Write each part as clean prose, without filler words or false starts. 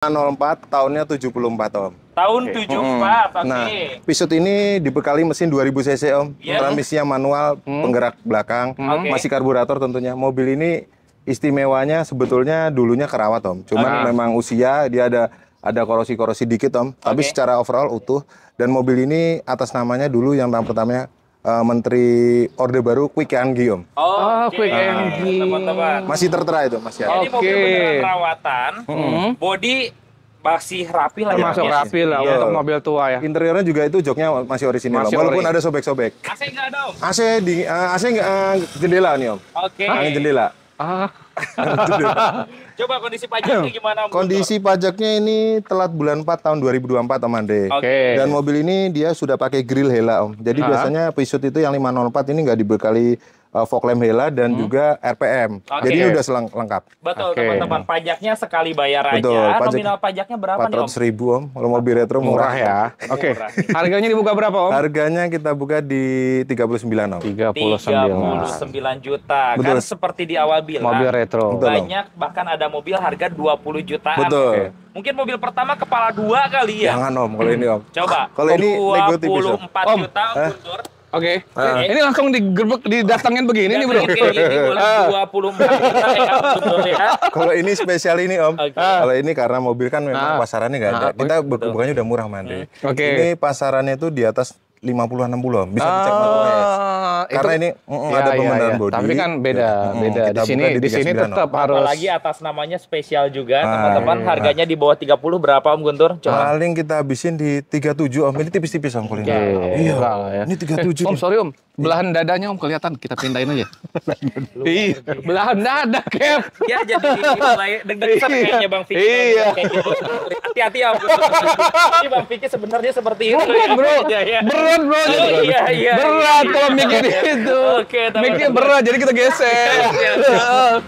04 tahunnya 74 Om. Tahun 74, oke. Nah, Peugeot ini dibekali mesin 2000 cc Om. Yes. Transmisinya manual, penggerak belakang, masih karburator tentunya. Mobil ini istimewanya sebetulnya dulunya kerawat Om. Cuman memang usia dia ada korosi-korosi dikit Om. Tapi secara overall utuh. Dan mobil ini atas namanya dulu yang pertamanya Menteri Orde Baru Kwik Anggi Om. Kwik Anggi. teman-teman. Masih tertera itu, masih ada. Ini mobil beneran perawatan, body masih rapi lah ya. Termasuk rapi lah Iya. untuk mobil tua ya. Interiornya juga itu joknya masih orisinil Om. Masih Walaupun ori. ada sobek-sobek. AC nggak ada Om? AC jendela nih Om. Oke. Angin jendela. Coba kondisi pajaknya gimana Om? Kondisi pajaknya ini telat bulan 4 tahun 2024 Om Ande. Oke. Dan mobil ini dia sudah pakai grill Hella Om. Jadi biasanya Peugeot itu yang 504 ini nggak dibekali fog lamp Hella dan juga RPM. Jadi ini udah lengkap. Betul teman-teman, pajaknya sekali bayar aja. Betul, pajak- Nominal pajaknya berapa nih Om? 400.000 Om. Kalau mobil retro murah ya. Oke. Harganya dibuka berapa Om? Harganya kita buka di 39 Om. 39 juta. Betul. Kan seperti di awal bilang. Mobil retro. Betul. Banyak bahkan ada mobil harga 20 jutaan. Betul. Mungkin mobil pertama kepala 2 kali ya. Jangan Om kalau ini Om. Coba. Kalau ini nego tipis, Om. 24 Om. juta Guntur. Oke. Ini langsung digerbek didatangin begini nih bro. Ini boleh 24 juta ya Guntur ya. Kalau ini spesial ini Om. Oke. Kalau ini karena mobil kan memang pasarannya nggak ada. Kita bukannya udah murah Mande. Oke. Ini pasarannya itu di atas 50-an 60 Om. Bisa dicek MapOS. Karena ini ada pembenaran bodi. Tapi kan beda. Kita Di buka di sini 39, tetap harus. Apalagi atas namanya spesial juga teman-teman. Harganya di bawah 30 berapa Om Guntur? Coba. Paling kita habisin di 37 Om. Ini tipis-tipis Om kalau ini. Iya. Enggak lah ya. Ini 37. Om sorry Om, belahan dadanya Om kelihatan, kita pindahin aja. Iya, belahan dada Kev. Ya jadi mulai deg-degan kayaknya Bang Vicky. Iya. Kayak gitu. Hati-hati ya Om. Ini Bang Vicky sebenarnya seperti itu. Berat bro, Ya, ya. berat bro. Oh, iya. Berat kalau mikir itu. Oke, teman-teman. Mikir berat, jadi kita geser. 27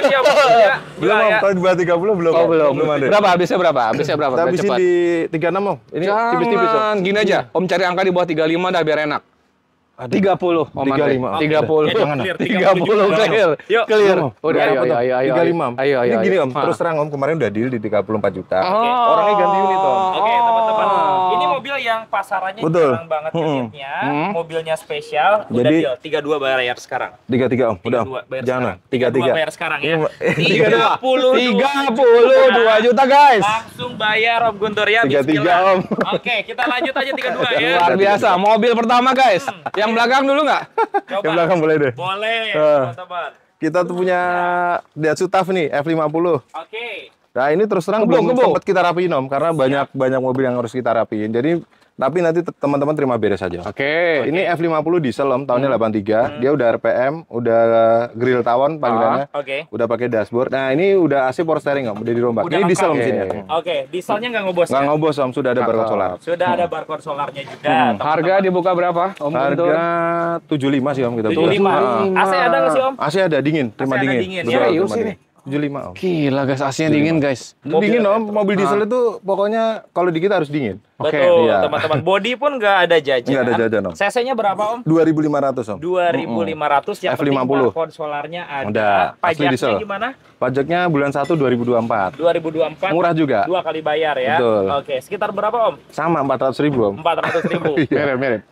ya Bang ya. Belum Om. Kalau di bawah 30 belum. Oh belum. Belum ada. Berapa? Habisnya berapa? Habisnya berapa? Kita Biar habisin cepat. di 36 Om. Ini tipis-tipis Om. Jangan, gini aja. Om cari angka di bawah 35 dah biar enak. 30 Om 35. 30. Jangan, 30 clear. Yuk. Clear. Udah Ayo. 35 Om. Ayo. Ini gini Om, terus terang Om, kemarin udah deal di 34 juta. Oh. Orangnya ganti unit Om. Oke teman-teman, ini mobil yang pasarannya Betul. jarang banget unitnya, mobilnya spesial, udah Jadi- deal 32 bayar sekarang. 33 Om, udah Om. 32 bayar Jangan sekarang. Om. 33. bayar sekarang ya. 32 juta guys. Langsung bayar Om Guntur ya. 33 bismillah. Om. Oke, kita lanjut aja 32 ya. Luar biasa. Mobil pertama guys. Yang belakang dulu nggak? Coba. Yang belakang boleh deh. Boleh, teman-teman. Kita tuh punya Daihatsu TAF nih, F50. Oke. Nah ini terus terang belum sempat kita rapiin Om, karena banyak mobil yang harus kita rapiin. Jadi tapi nanti teman-teman terima beres aja. Oke. Ini F50 diesel Om, tahunnya 83. Dia udah RPM, udah grill tawon panggilannya. Oke. Udah pakai dashboard. Nah ini udah AC power steering Om, udah dirombak. Udah Ini diesel lengkap. mesinnya. Oke, dieselnya nggak ngobos Nggak ya? ngobos Om, sudah ada barcode solar. Sudah ada barcode solarnya juga. teman-teman. Harga dibuka berapa Om Guntur? Harga 75 sih Om kita. 75. AC ada nggak sih Om? AC ada dingin, terima AC ada dingin. dingin, Betul, ya? terima Serius dingin. 75 Om. Gila guys, AC-nya dingin guys. Dingin Om, mobil diesel itu pokoknya kalau di kita harus dingin. Oke, Betul, iya. teman-teman. Body pun nggak ada jajan. Nggak ada jajan, Om. CC-nya berapa Om? 2.500 Om. 2.500 yang penting F50. barcode solarnya ada. Udah, asli Pajaknya diesel. gimana? Pajaknya bulan 1 2024. 2024. Murah juga. 2 kali bayar ya. Betul. Oke, sekitar berapa Om? Sama 400.000 Om. 400.000. Mirip.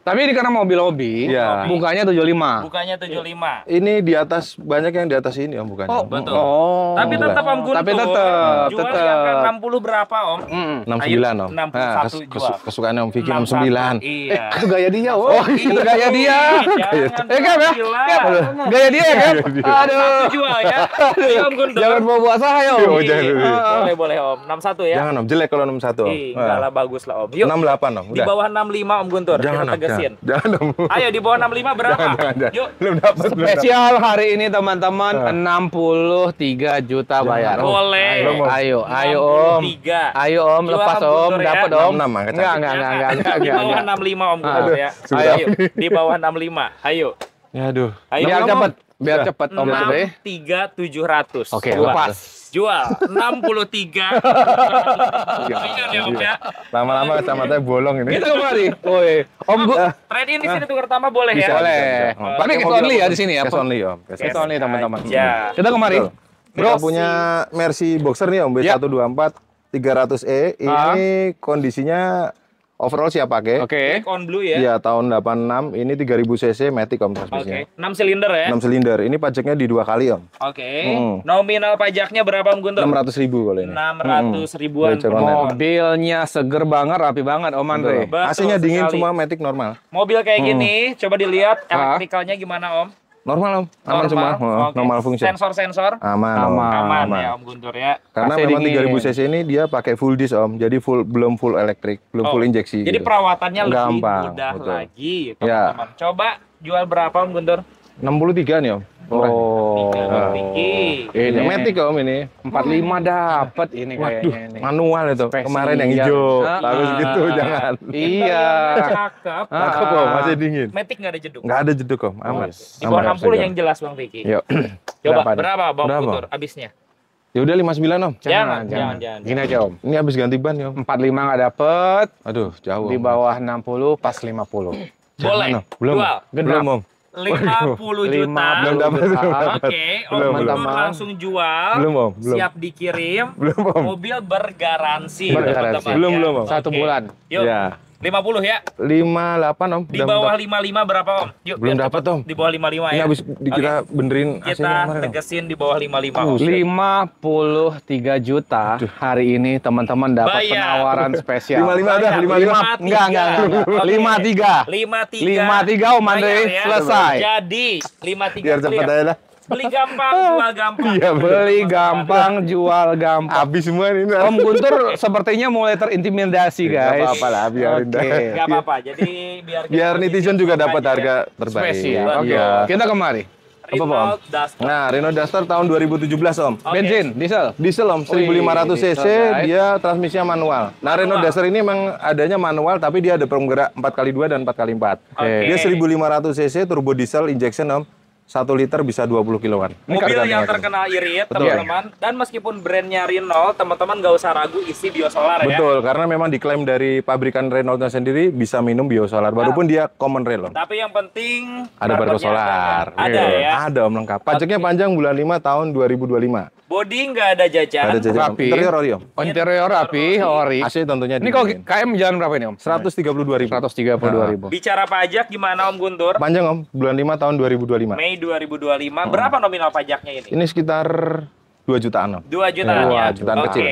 Tapi ini karena mobil hobi, Iya. bukanya 75. Bukannya 75. Ini di atas, banyak yang di atas ini Om bukannya. Om. Betul. Oh. Tapi tetap Om Guntur. Tapi tetap, Jual yang ke 60 berapa Om? 69 Om. 61 jual. Kesukaannya Om Vicky 69. Iya. Itu gaya dia, oh. Itu gaya dia. Jangan Kan ya? bilang. Gaya dia kan? Aduh. Satu jual ya. Iya Om Guntur. Jangan bawa saya, Om. Oh, jangan dulu. Boleh Om. 61 ya. Jangan Om, jelek kalau 61 Om. Enggak lah, bagus lah Om. Yuk. 68 Om, Di udah. bawah 65 Om Guntur. Jangan Kita Om, tegesin. jangan Om. Ayo di bawah 65 berapa? Jangan. Yuk. Belum dapat, belum dapat. Spesial hari ini teman-teman 63 juta bayar. Boleh. Belum, Om. Ayo Om. 63. Ayo Om, Jual lepas Om Om, Guntur ya. dapat Om. 66, angkat Enggak. Di bawah 65 Om Guntur ya. Ayo. Ayo. Di bawah 65. Ayo. Ya aduh. Ayo. Biar Om. cepet, biar cepet Om. 63.700. Oke, Jual. lepas. Jual 63. Ingat ya Om ya. Lama-lama kacamatanya bolong ini. Itu kemari. Woi, Om gua Trade in di sini tukar tambah boleh ya? boleh. bisa. Tapi Pakai cash mobil only apa? ya di sini ya. Cash only Om. Cash only teman-teman. aja. Kita kemari. Betul. Kita punya Mercy Boxer nih Om, B124 300E. Ini kondisinya overall siap pakai. Oke. Black on blue ya. Iya, tahun 86. Ini 3000 cc Matic Om Oke. transmisinya. 6 silinder ya. 6 silinder. Ini pajaknya di 2 kali Om. Oke. Nominal pajaknya berapa Om Guntur? 600.000 kalau ini. 600 ribuan. Lecet per online. motor. Mobilnya seger banget, rapi banget Om Andre. Betul AC-nya dingin sekali. semua, Matic normal. Mobil kayak gini, coba dilihat elektrikalnya gimana Om? Normal Om, aman semua. Oke. Normal fungsi. Sensor-sensor Aman. Om. aman ya Om Guntur ya. Karena AC memang dingin. 3000 cc ini dia pakai full disk Om. Jadi belum full elektrik, belum full injeksi. Jadi gitu. perawatannya lebih Gampang, mudah betul. lagi, Ya. teman-teman. Coba jual berapa Om Guntur? 63 nih Om. Murah. Oh. Tinggi. Ini Matic Om ini. 45 dapat ini kayaknya ini. Manual itu. Spesial. Kemarin yang hijau. Bagus gitu, jangan. Iya. Cakep. Cakep Om, masih dingin. Matic nggak ada jeduk. Nggak ada jeduk Om, aman. Di bawah Aman, 60 segar. yang jelas Bang Vicky. Yuk. Coba Berapa nih? berapa Bang Berapa? Guntur abisnya? Ya udah 59 Om. Jangan. Gini aja Om. Ini habis ganti ban ya Om. 45 nggak dapet, Aduh, jauh. di Om. bawah 60 pas 50. Boleh. Om. Belum. Jual. Belum Om. 50 juta. Belum dapat. Oke, Om Belum, Guntur teman. langsung jual. Belum Om. Belum. Siap dikirim. Belum Om. Mobil bergaransi. Bergaransi. teman-teman, Belum, ya. belum, Om. Satu Oke. bulan. Yuk. Ya. 50 ya. 58 Om. Di Udah bawah mentok. 55 berapa Om? Yuk, Belum biar dapat, cepet. Om. Di bawah 55 Ini ya. habis kita benerin Kita AC-nya kemarin Om. tegesin di bawah 55 Om. 53 juta hari ini teman-teman dapat Bayar. penawaran spesial. 55 udah, Bayar. 55. Enggak. Oke. 53. 53 Om Andre, Bayar ya. selesai. Jadi 53 Biar cepet clear. aja lah. Beli gampang, jual gampang. Iya, Beli gampang, jual gampang. Habis semua ini. Om Guntur sepertinya mulai terintimidasi Nggak guys. apa-apa lah, biarin dah. Oke. Gak apa-apa. Jadi biar Netizen juga dapat aja. harga terbaik. Spesial. Oke. Iya. Kita kemari. Renault Duster. Nah, Renault Duster tahun 2017 Om. Oke. Bensin, diesel. Diesel Om, 1500 cc, guys. dia transmisinya manual. Nah, Renault Duster ini memang adanya manual, tapi dia ada penggerak 4x2 dan 4x4. Oke. Dia 1500 cc, turbo diesel, injection Om. 1 liter bisa 20 kiloan. Ini Mobil kardan yang lagi. terkenal irit, Betul. teman-teman. Dan meskipun brandnya Renault, teman-teman gak usah ragu isi biosolar ya. Betul, karena memang diklaim dari pabrikan Renault sendiri bisa minum biosolar, walaupun dia common rail Om. Tapi yang penting Ada barcode barcode-nya solar. Ada Iya. ya. Ada Om lengkap. Pajaknya panjang bulan 5 tahun 2025. Body nggak ada jajan. Ada jajan Om. Rapi. Interior ori Om. Oh, interior rapi, ori. AC tentunya Ini kalau dingin. KM jalan berapa ini Om? 132.000. 132.000. Bicara pajak gimana Om Guntur? Panjang Om, bulan 5 tahun 2025. Mei 2025. Berapa nominal pajaknya ini? Ini sekitar 2 jutaan Om. 2 jutaan ya. 2 jutaan Oke. kecil.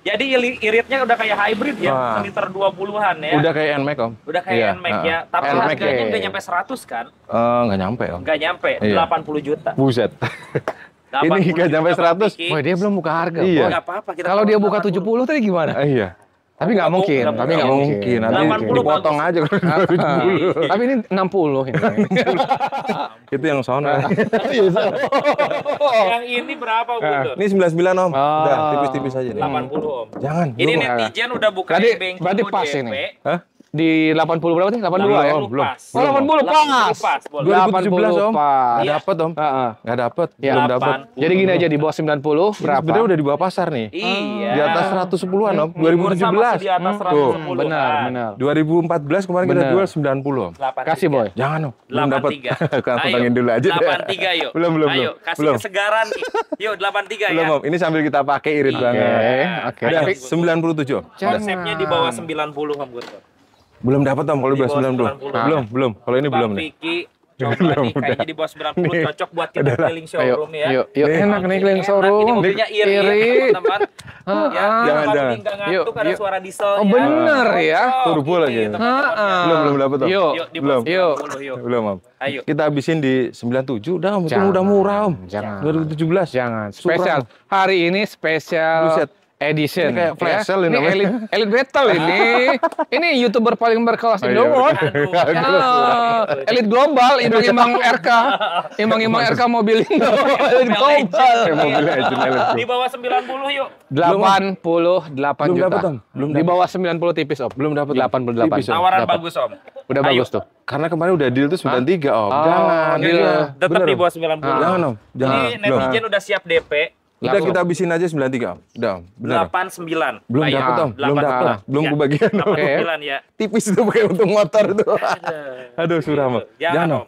Jadi iritnya udah kayak hybrid ya, Wah. liter 20-an ya. Udah kayak NMAX Om. Udah kayak Iya, NMAX ya. Tapi NMAX harganya ya. nggak nyampe 100 kan? Nggak nyampe Om. Nggak nyampe, Iya. 80 juta. Buset. 80 Ini nggak nyampe juta, Bang 100. Vicky. Wah, dia belum buka harga. Iya. Bos. Nggak apa-apa. kita Kalau dia taruh buka 70 tadi gimana? Iya. Tapi nggak mungkin. Nggak Tapi nggak mungkin. mungkin. Nanti 80 dipotong bagus. aja kalau 70. Tapi ini 60 ini. Itu yang sono. Yang ini berapa Om Guntur? Ini 99 Om. Udah Ah. tipis-tipis aja nih. 80 Om. Jangan. Ini belum. netizen udah buka Berarti- banking berarti pas DP. ini. Hah? Di 80 berapa sih? 82 ya? Belum, belum. Pas. Oh, 80 pas. pas. Boleh. 2017 Om. 80 pas. Nggak dapet Om. Heeh. Nggak dapet. Ya. Belum dapet. 80. Jadi gini aja di bawah 90 berapa? Sebenarnya udah di bawah pasar nih. Iya. Di atas 110-an Om. Bursa masih 2017. di atas Tuh. 110. Benar, benar. 2014 kemarin kita Bener. jual 90 Om. 83. Kasih boy. Jangan Om. Belum dapet. 83. Kan tentangin dulu aja deh. 83 yuk. Belum. Ayo, kasih Belum. kesegaran. Yuk, 83 Belum ya. Om. Ini sambil kita pakai irit Iya. banget. Oke. Udah, Tapi 97 Om. Udah. konsepnya di bawah 90 Om Guntur. Belum dapat Om kalau Di di bawah bawah 90. 90. Belum. Kalau ini belum Bang nih. Vicky, coba nih kayaknya di bawah 90 cocok buat kita keliling Ayo, showroom ya. yuk, yuk. Nih. Enak nih keliling Enak, showroom. Ini mobilnya irit, teman-teman. Ya, Jangan, kalau jangan. nggak Yuk, ngantuk ada yuk. suara dieselnya. Oh, bener ya. Turbo lagi. Belum dapat Om. Yuk, Yuk, di Belum. bawah Yuk. 90 yuk. Belum Om. Ayo. Kita habisin di 97 udah Om. Itu Jangan. udah murah Om. Jangan. 2017. Jangan. Surah. Spesial. Hari ini spesial Buset. edition. Ini kayak flash sale ini Ini namanya. elite battle ini. Ini YouTuber paling berkelas Oh, in the iya, world. Aduh, Elite global, imang-imang RK. Imang-imang RK mobil Indo. Elite global. Kayak mobil legend Di bawah 90 yuk. 88 Belum juta. dapet, Om. Belum Di bawah 90 tipis, Om. Belum dapet, Om. 88. Tipis, Om. Tawaran Dapat. bagus Om. Udah Ayo. bagus tuh. Karena kemarin udah deal tuh 93 Om. Oh, Jangan. deal. Iya. Tetap Bener, di Om. bawah 90. Jangan Om. Jangan. Ini netizen udah siap DP. Udah Langsung. kita habisin aja 93 Om. Udah Om. Bener. 89. Belum Ayo. dapet Om. Belum 89. dapet. Belum Ya. kebagian Om. 89 ya. Tipis itu pakai untuk motor itu. Aduh suram Om. Jangan Om.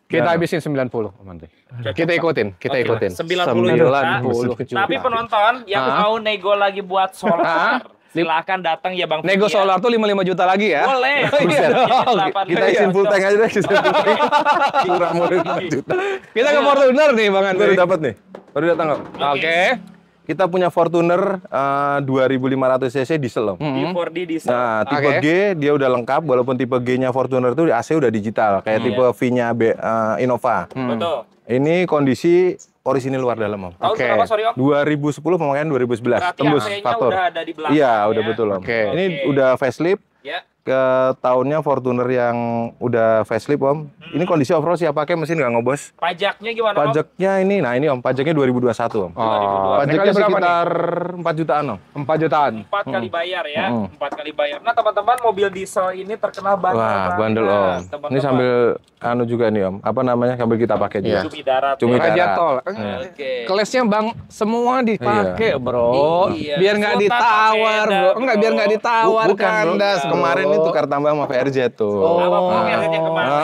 Kita habisin 90, Om Andre. Kita ikutin. 90 juta. Tapi penonton yang mau nego lagi buat solar, silakan datang ya Bang. Nego solar tuh 55 juta lagi ya. Boleh. Kita isin full tank aja deh. Kurang mau 5 juta. Kita ke Fortuner nih Bang Andre. Baru dapat nih. Baru datang kok. Oke. Kita punya Fortuner 2500 cc diesel loh. D4D diesel. Nah, tipe G dia udah lengkap, walaupun tipe G-nya Fortuner itu AC udah digital, kayak tipe V-nya Innova. Betul. Ini kondisi orisinil luar dalam, Om. Tahun berapa, sorry Om? 2010 pemakaian 2011. Berarti Tembus AC-nya faktor. udah ada di belakang. Iya, ya? udah betul, Om. Oke. Ini udah facelift. Ya. Ke tahunnya Fortuner yang udah facelift, Om. Ini kondisi off-road siap pakai mesin nggak ngobos. Pajaknya gimana Om? Pajaknya ini, nah ini Om, pajaknya 2021, Om. Pajaknya berapa sekitar 4 jutaan, Om. 4 jutaan. 4 kali bayar ya. 4 kali bayar. Nah teman-teman, mobil diesel ini terkenal bandel. Wah, bandel, Om. Ini sambil anu juga nih, Om. Apa namanya? Sambil kita pakai juga. Cumi darat. Cumi ya. darat. Radiator. Oke. Kelasnya Bang semua dipakai, Bro. Iya. Biar nggak Sultan ditawar, Pameda, Bro. Enggak, biar nggak ditawar Bukan, Bro. kandas. Kemarin ini tukar tambah sama VRZ tuh. Apa mobilnya kemarin?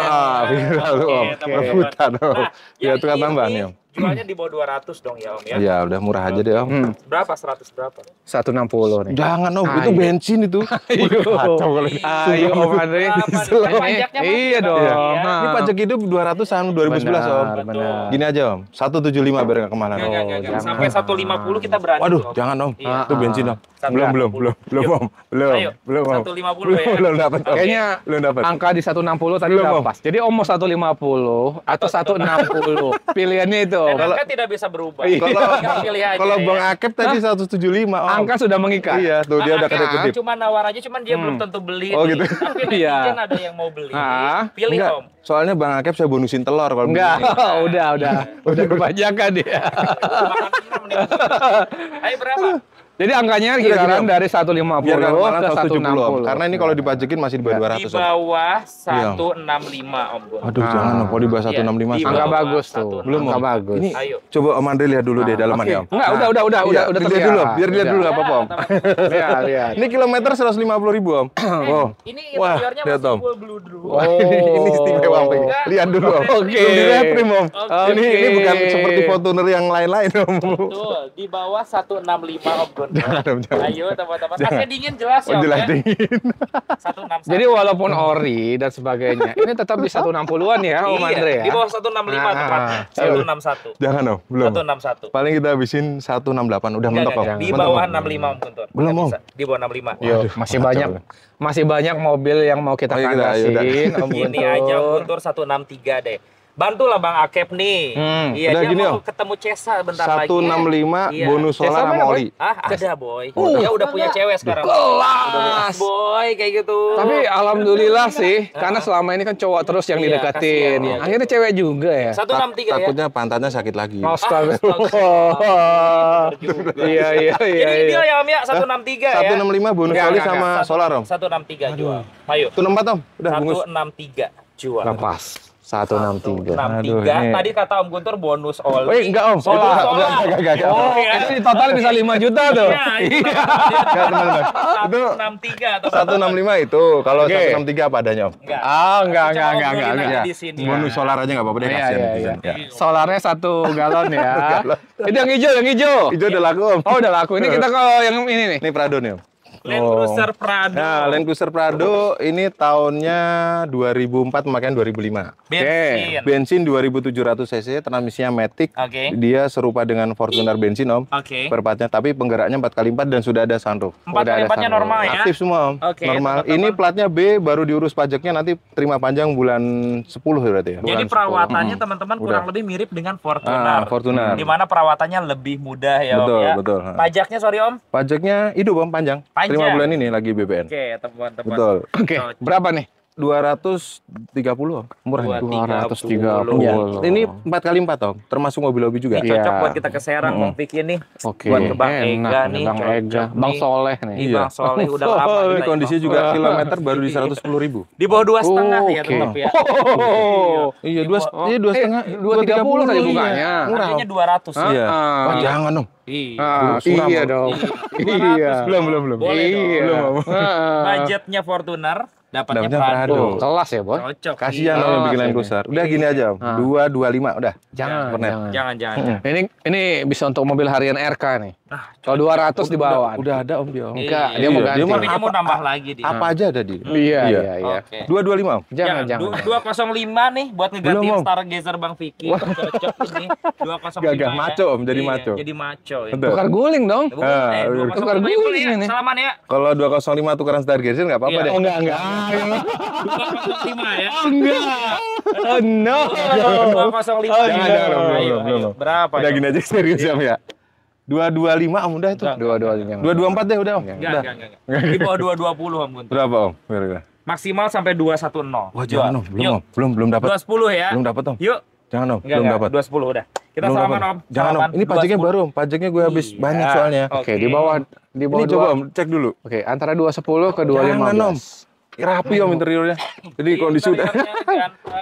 Viral tuh, Om. teman-teman. Rebutan, Om. Nah, Ya, yang tukar tambah ini nih, Om. Jualnya di bawah 200 dong ya Om ya. Ya, udah murah aja deh, Om. Berapa? 100 berapa? 160 nih. Jangan, Om. Itu bensin itu. Kacau kalau ini. Ayo Om Andre. Berapa nih? Pajaknya masih Iya berapa dong. ya? Ini pajak hidup 200-an 2011, Om. Benar. Gini aja, Om. 175 biar nggak kemahalan. Enggak. Sampai 150 kita berani. Waduh, Om. jangan, Om. Iya. Itu bensin, Om. 150. Belum, Om. Belum, Ayo, Om. 150 ya. Belum dapat, Om. Kayaknya belum dapat. angka di 160 tadi Belum, udah Om. pas. Jadi Om mau 150 atau 160. Pilihannya itu. Dan angka tidak bisa berubah. Iya. Tinggal pilih aja Kalau ya. Bang Akep tadi 175, Om. Angka sudah mengikat. Iya, tuh dia udah Angka kedip-kedip. cuma nawar aja, cuman dia belum tentu beli. Oh, nih. gitu. Tapi Iya. netizen ada yang mau beli. Pilih Enggak, Om. soalnya Bang Akep saya bonusin telur kalau Enggak, begini. udah kebanyakan dia. Makan 6 nih. Ayo berapa? Jadi angkanya Udah kisaran gini, Om. dari 150 Biar nggak ke kemahalan 170, Om. 160. Karena ini kalau dipajakin masih di bawah 200, Di Om. bawah Iya. 165 Om Gun. Aduh, jangan, Om. Kalau di bawah Iya, 165 di Angka bawah bagus tuh. 165. Belum, Angka Om. bagus. Ini Ayo. coba Om Andre lihat dulu deh dalamannya, Om. Enggak, Iya, udah lihat terlihat. dulu, biar lihat dulu nggak apa-apa, Om. Lihat. Ini kilometer 150.000, Om. Oh. Ini Wah, interiornya lihat, masih Om. full bludru. Wah, ini istimewa, Om. Lihat dulu, Om. Oke. Belum direprim, Om. Oke. Ini bukan seperti Fortuner yang lain-lain, Om. Betul, di bawah 165 Om Gun. Jangan. Ayo teman-teman, AC dingin jelas ya Om Jelas ya. dingin. 161. Jadi walaupun ori dan sebagainya, ini tetap di 160-an ya Om Andre ya. Di bawah 165 tepatnya. 161. Jangan, Om. Belum. 161. Paling kita habisin 168. Udah mentok, Om. Di Mentok, bawah Om. 65 Om Guntur. Belum, Nggak Om. bisa. Di bawah 65. Yo, masih banyak mobil yang mau kita Ayo kita, kandasin, Om Ini Guntur. aja Om Guntur 163 deh. Bantulah Bang Akep nih. Iya, Udah dia gini, mau Om. ketemu Cesa bentar lagi. 165 Iya. bonus solar Cesa sama mana, Boy? oli. Ah, ada boy. Dia udah punya cewek sekarang. Kelas. Boy, kayak gitu. Tapi alhamdulillah sih, karena selama ini kan cowok terus yang Iya, dideketin. kasihan, iya. Akhirnya cewek juga ya. 163 ya. Takutnya pantatnya sakit lagi. Astagfirullah. Iya. Jadi deal ya Om ya, 163 ya. 165 bonus oli sama solar, Om. 163 jual. Ayo. 164, Om. Udah bungkus. 163 jual. Lepas. 163. 163. Aduh, ini- Tadi kata Om Guntur bonus oli. Wih, enggak, Om. Solar. Enggak. Oh, itu di total bisa 5 juta tuh. Iya, itu. Enggak, teman-teman. Itu 163 atau 165 itu. Kalau Oke. 163 apa adanya, Om? enggak. Ah, enggak. Coba obrolin aja di sini. Bonus solar aja enggak apa-apa deh, Iya, kasihan iya, netizen. iya. Ya. Solarnya 1 galon ya. Itu yang hijau. Hijau udah laku, Om. Oh, udah laku. Ini kita ke yang ini nih. Ini Prado nih, Om. Land Cruiser Prado. Nah, Land Cruiser Prado ini tahunnya 2004, pemakaian 2005. Bensin. Bensin 2700 cc, transmisinya Matic. Oke. Dia serupa dengan Fortuner bensin, Om. Oke. Perpatnya, tapi penggeraknya 4x4 dan sudah ada sunroof. 4x4-nya normal ya. Aktif semua, Om. Oke, Normal. teman-teman. Ini platnya B, baru diurus pajaknya nanti terima panjang bulan 10 berarti ya. Jadi Bulan 10. perawatannya teman-teman Udah. kurang lebih mirip dengan Fortuner. Fortuner. Di mana perawatannya lebih mudah ya Om Betul, ya. betul. Pajaknya sorry Om. Pajaknya hidup, Om, panjang. Panjang. Terima bulan ini lagi BPN. Oke, teman-teman. Betul. Oke, berapa nih? 230, Om. Murah. 230. Ya. Ini 4x4, Om. Termasuk mobil hobi juga. Ini cocok Iya. buat kita ke Serang Bang Vicky nih. Oke. Buat ke Bang Enak Ega nih. Bang cocok Ega, nih. Bang Soleh nih. Nih Bang Soleh udah lama Ini kita kondisi Bang juga Soleh. kilometer baru di 110.000. Di bawah 2,5 ya Oke. tetap ya. Oh. Iya, 2,5. 230 tadi bukanya. Murah, Harganya Om. 200. Iya. Ah. Wah, jangan, Om. Iya. Iya dong. Iya. Belum. Boleh Iya. dong. Heeh. Budgetnya Fortuner, dapatnya Dapatnya Prado. Prado. Kelas ya, Boy? Cocok. Kasihan Iya. om yang bikin Land ini. Cruiser. Udah gini aja om. 225 udah. Jangan, Supernet. jangan. Jangan. Ini bisa untuk mobil harian RK nih. Kalau 200 di bawah. Udah ada om dia om. Enggak, Iya. dia mau Iya, ganti. dia mau- Tapi dia mau nambah lagi dia. Apa aja ada di. Iya. Oke. 225 om. Jangan. 205 nih buat ngegantiin Belum, Om. Stargazer Bang Vicky. Cocok ini. 205. Gagah ya. maco, Om, jadi Iya, maco. Jadi maco ya. Betul. Tukar guling dong. Boleh, 205 tukar boleh guling ya. ini. Salaman ya. Kalau 205 tukeran Stargazer nggak apa-apa Iya. deh. Oh, enggak. 205 ya. Enggak. Oh no. 205. Jangan, Ayo, belum. ayo. Berapa? Udah Jom? gini aja serius ya om ya. 225 om udah itu. Enggak. 225. 224 deh udah om. Enggak. Udah. Di bawah 220 Om Guntur. Berapa om? Kira-kira. Maksimal sampai 210. Wah jangan om, belum Yuk. om. Belum dapat. 210 ya. Belum dapat om. Yuk. Jangan om, Enggak, belum dapat. 210 udah. Kita Belum salaman dapat. Om. Jangan om. Salaman. Ini pajaknya 210. baru om. Pajaknya gue habis Iya. banyak soalnya. Oke, di bawah Ini coba om, cek dulu. Oke, antara 210 ke 215. Jangan om. Rapi om interiornya. Jadi kondisi udah.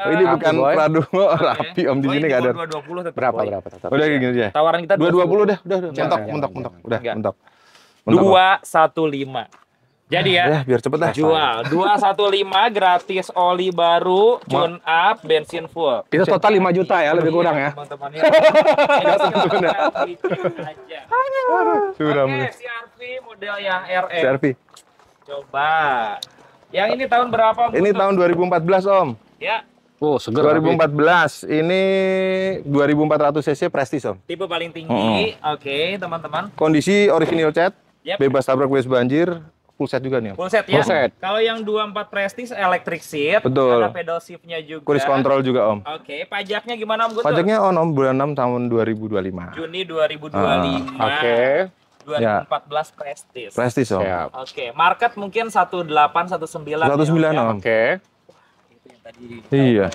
Ini bukan Boy. Prado, rapi om di sini nggak ada. 220 tetap. Berapa Boy. berapa tetap? Udah kayak gini aja. Tawaran kita 220 dah, udah. Jangan, Mentok. Udah, Enggak. mentok. 215. Jadi ya. Ya, biar cepet dah. Jual 215 gratis oli baru, tune up, bensin full. Itu total 5 juta ya, lebih kurang ya. Teman-teman ya. Sudah Oke, mulai. CRV model yang RE. CRV. Coba. Yang ini tahun berapa? Om Ini Guntur? tahun 2014 om. Ya, Oh, seger. 2014. Ini 2400 cc Prestige om. tipe paling tinggi. Oke, teman-teman. Kondisi original cat, Yep. bebas tabrak bebas banjir, full set juga nih om. Full set ya. Full set. Kalau yang 24 Prestige electric seat, Betul. ada pedal shift-nya juga. Cruise control juga om. Oke, pajaknya gimana Om Guntur? Pajaknya on om bulan 6 tahun 2025. Juni 2025. Oke. 2014 Prestige. Prestige om. Siap. Oke, market mungkin 18 19 109 ya. om. Oke. Iya.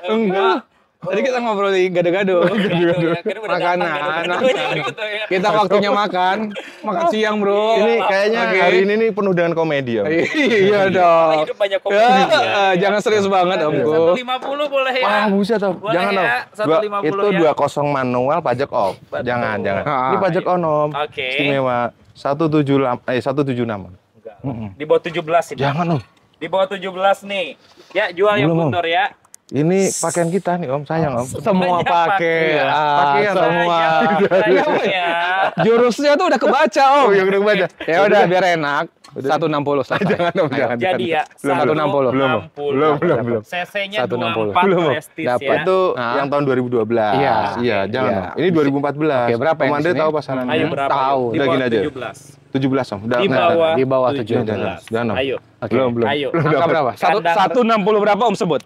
Enggak. Tadi kita ngobrol di gado-gado. Makanan. Kita waktunya makan siang, Bro. Ini kayaknya Oke. hari ini nih penuh dengan komedi om. Iya dong. Hidup banyak komedi ya. Jangan serius banget, Om. 150 boleh ya. Wah buset om. Boleh Jangan om. ya, 150 Itu ya. 20 manual pajak off. Jangan. Ah. Ini pajak on om. Oke. Istimewa 176. Enggak. Di bawah 17 ini. Jangan om. Di bawah 17 nih. Ya, jual yang Belum, Om. Guntur ya. Ini pakaian kita nih om, sayang om. Semua Banyak pakai. Pakaian, Semua. Banyak ya. Jurusnya tuh udah kebaca, Om. Oh, yang udah kebaca. Ya udah biar enak. 160 selesai. Jangan om, jangan. Jadi ya, Belum, belum. CC-nya 160. 24 Belum, Om. Prestige Dapat. ya. Itu Nah. yang tahun 2012. Iya. Iya, jangan Iya. om. Ini 2014. Oke, berapa yang Komando di sini? tahu pasarannya? Ayo berapa? Tahu. Di Udah bawah gini aja. 17. 17 om. Udah Di enggak, bawah. Di bawah 17. 17. Jangan om. Ayo. Oke. Belum. Ayo. Angka berapa? Kandang 160 berapa, Om, sebut?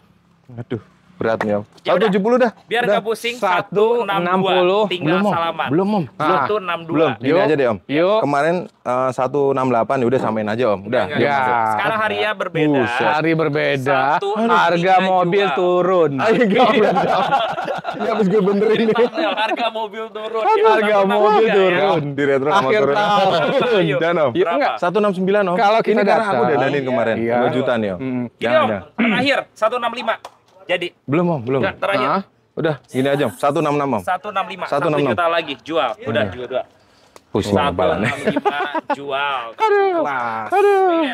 Aduh, berat nih om. Ya udah. 170 dah. Biar Udah. nggak pusing, 160. 162. Tinggal Belum om. salaman. Belum om. 162. Belum. Gini Yuk. aja deh om. Yuk. Kemarin 168 ya udah samain aja om. Udah. Enggak, Ya. enggak. Sekarang harinya berbeda. Buset. Hari berbeda, 163 harga mobil jual. turun. Ayo gak Ini habis gue benerin nih. Panel, harga mobil turun. Harga mobil turun. Di retro sama Akhir motornya. tahun. Ayo. Jangan om. Yuk, enggak. 169 om. Kalau kita Ini karena aku datang. udah danin kemarin. Iya. 2 juta nih om. Hmm. Ini Jangan om, ya. terakhir 165. Jadi, Belum om, belum. enggak terakhir. Hah? Udah, gini aja om. 166 om. 165. 1 166. juta lagi jual. Udah jual. Pusing kepalanya. 165 jual. Kelas.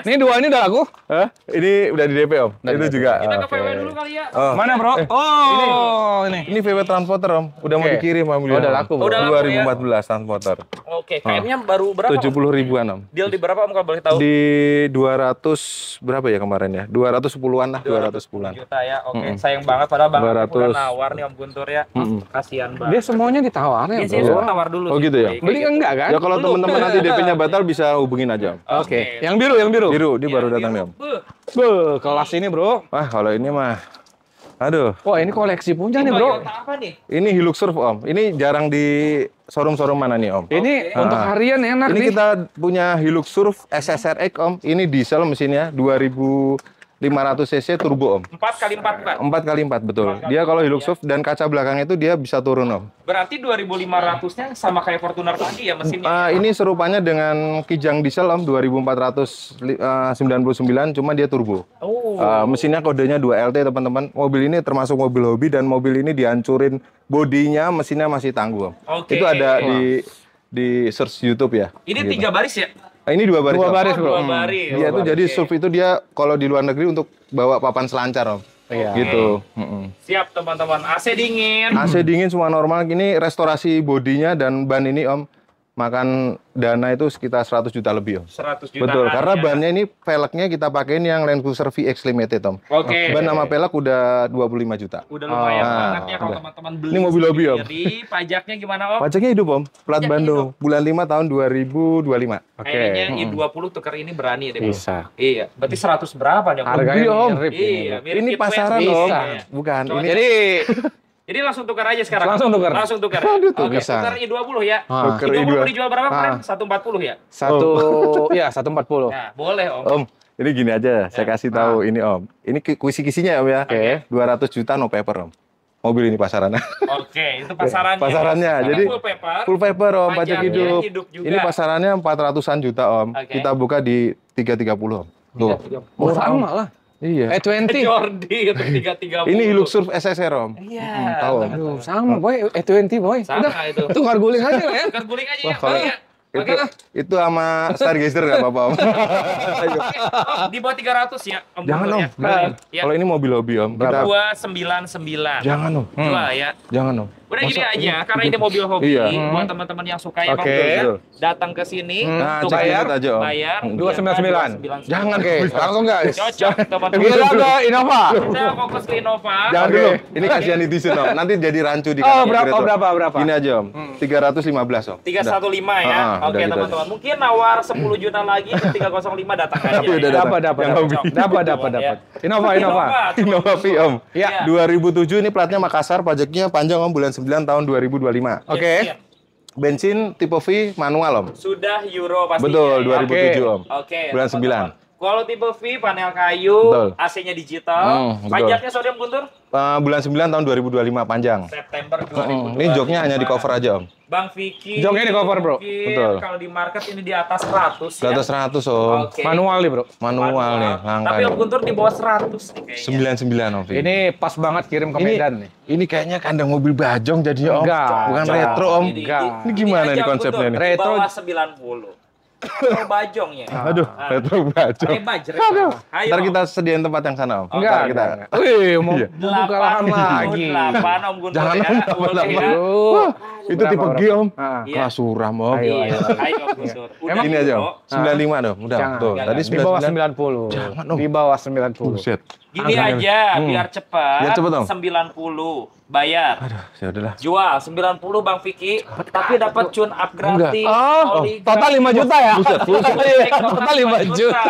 Ini dua ini udah laku? Hah? Ini udah di DP om. Itu juga. Kita ke Oke. PW dulu kali ya. Oh. Mana, Bro? Oh, ini. Ini VW Transporter om. Udah mau Oke. dikirim mobilnya. Oh, udah laku, Bro. Udah laku, ya? 2014 Transporter. Oke, KM-nya baru berapa? 70 ribuan om. Deal di berapa om kalau boleh tahu? Di 200 berapa ya kemarin ya? 210-an lah, 210-an. juta ya. Oke, sayang banget padahal Bang Aku 200. udah nawar nih Om Guntur ya. Kasihan Dia banget. semuanya ditawarin, Dia sih Bro. suka nawar dulu. Oh, sih. gitu ya? Kayak Beli gitu. enggak kan? Ya kalau Belum. teman-teman nanti DP-nya batal bisa hubungin aja om. Oke. Yang biru, yang biru. Biru, dia baru datang nih om. Beuh, Beuh, kelas ini, Bro. Wah kalau ini mah, aduh. Wah, ini koleksi punya nih, Bro. Toyota apa nih? Ini Hilux Surf om. Ini jarang di showroom-showroom mana nih om? Ini untuk harian enak Ini nih. kita punya Hilux Surf SSRX om. Ini diesel mesinnya 2015 500 cc turbo, Om. 4x4 bukan? 4x4 betul. Dia kalau Hilux SUV dan kaca belakang itu dia bisa turun, Om. Berarti 2.500-nya sama kayak Fortuner tadi ya mesinnya? Ini serupannya dengan Kijang diesel, Om, 2499, cuma dia turbo. Mesinnya kodenya 2LT, teman-teman. Mobil ini termasuk mobil hobi dan mobil ini dihancurin bodinya, mesinnya masih tangguh, Om. Itu ada di search YouTube ya. Ini 3 baris ya? Ini 2 baris. 2 baris, Bro. 2 baris. Dia itu jadi SUV itu dia kalau di luar negeri untuk bawa papan selancar, Om. Iya. Gitu. Siap teman-teman. AC dingin. AC dingin semua normal. Gini restorasi bodinya dan ban ini, Om, makan dana itu sekitar 100 juta lebih, Om. 100 juta. Betul, karena bannya ini velgnya kita pakein yang Land Cruiser VX Limited, Om. Ban sama pelek udah 25 juta. Udah lumayan banget ya kalau teman-teman beli. Ini mobil hobi, Om. Jadi pajaknya gimana, Om? Pajaknya hidup, Om. Plat Bandung. Bulan 5 tahun 2025. Kayaknya I20 tukar ini berani deh. Bisa. Iya, berarti 100 berapa nih, Om? Harganya Om. mirip Iya, mirip Ini Kit pasaran, West Om. bisa. Bukan. Ini Jadi langsung tukar aja sekarang. Langsung tukar. Langsung tukar. Aduh, tuh Oke, bisa. tukar I20 ya. Tukar I20 I20. dijual berapa kemarin? 140 ya? Ya 140. Nah, boleh, Om. Om, ini gini aja, saya kasih tahu ini, Om. Ini kisi-kisinya, Om, ya. Oke. 200 juta no paper, Om. Mobil ini pasarannya. Oke, itu pasarannya. Pasarannya. Karena Jadi full paper. full paper, Om, pajak Pajaknya hidup. juga. Ini pasarannya 400-an juta, Om. Oke. Kita buka di 330, Om. Tuh. Murah malah. Iya. E20. Jordi itu 330. Ini Hilux Surf SSR, Om. Iya. Tahu, Om. Aduh, sama boy, E20 boy. Sama Udah, itu. tukar guling aja lah ya. Tukar guling aja ya. kalau- Bang, ya. Itu sama Stargazer nggak apa-apa, Om. Ayo. Oh, di bawah 300 ya, Om. Jangan, Bogor Om. ya. Jangan. Ya. Kalau ini mobil hobi, Om. Kita 299. jangan, Om. Jual ya. Jangan, Om. Udah gini aja, karena ini mobil hobi, Iya. buat teman-teman yang suka ya, Oke. Bang, datang ke sini, Nah, untuk cek bayar, lihat aja, Om. bayar, 299. Jangan. Oke, langsung guys. Cocok, teman-teman. Kita ke Innova. Kita fokus ke Innova. Jangan Oke. dulu. Ini kasihan netizen, Om. Nanti jadi rancu di Oh, kanan berapa? kiri, Om. Berapa? Gini aja, Om. 315, Om. 315 ya. Ah, Oke, udah gitu teman-teman. Mungkin nawar 10 juta lagi ke 305 datang aja. Tapi udah ya. datang. Yang hobi. Dapat. Innova. Innova V, Om. Iya. 2007 ini platnya Makassar, pajaknya panjang, Om, bulan 9 tahun 2025. Oke. Bensin tipe V manual, Om. Sudah Euro pastinya. Betul, ya. 2007, Om. Oke. Bulan teman-teman. 9. Kalau tipe V, panel kayu, Betul. AC-nya digital, betul. pajaknya sodium Guntur? Bulan 9 tahun 2025 panjang. September 2025. Ini joknya hanya di cover aja, Om. Bang Vicky. Joknya di cover, Bro. mungkin Betul. Kalau di market ini di atas 100 Di atas 100, Om. Oke. Manual nih bro. Manual nih, langka. Tapi nih. Om Guntur di bawah 100 nih kayaknya. 99, Om. Vi. Ini pas banget kirim ke Medan nih. Ini kayaknya kandang mobil bajong jadinya, Om. Enggak. Bukan Enggak. retro, Om. Enggak. Ini gimana aja, nih Om konsepnya Guntur, nih? Di Retro. bawah 90. Retro bajongnya. Aduh, retro bajong. Ayo. Ntar kita sediain tempat yang sana, Om. Enggak, Ntar kita. enggak. Wih, mau Iya. buka lahan lagi. 8 Om Guntur Jangan, ya. Om, Boleh 88. ya. Aduh. Itu Berapa, tipe G, berapa? Om. Ah. Iya. Kelas suram, Om. Ayo, Iya, ayo Om Guntur. Udah Ini aja, Om. Bro. 95 dong. Udah, Jangan. tuh. Jangan. Tadi Di bawah 99. 90. Jangan, Om. Di bawah 90. Buset. Gini aja, biar cepat. Biar cepet, Om. 90 bayar. Ya udahlah. Jual 90 Bang Vicky, tapi dapat tune up gratis. Oh, Oli total 5 juta ya? Total 5 juta.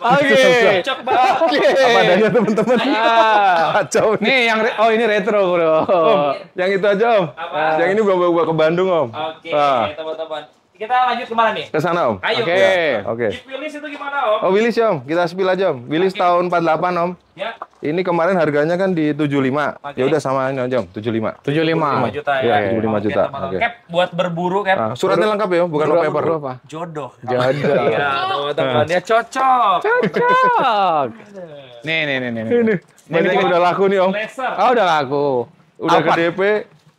Oke. Cocok banget. Apa adanya, teman-teman? Ah. Kacau nih. Nih yang ini retro bro. Om, yang itu aja, Om. Apa? Yang ini bawa ke Bandung, Om. Oke, Ah. teman-teman. Kita lanjut kemana nih? Ke sana, Om. Ayo. Oke. Ya, oke. Jeep Willys itu gimana, Om? Oh, Willys, Om. Kita spill aja, Om. Willys tahun 48, Om. Ya, Ini kemarin harganya kan di 75. Oke. Ya udah sama ini aja, Om. 75. 75. 5 juta Iya, ya. 75 Oke, juta. teman-teman. Oke. Cap buat berburu, Cap. Nah, suratnya lengkap ya, Om. Bukan no paper. Apa? Jodoh. Jodoh. Iya, teman-teman. Ya cocok. Cocok. Nih. Ini. Banyak yang udah laku nih, Om. Laser. Oh udah laku. Udah ke Alphard. DP.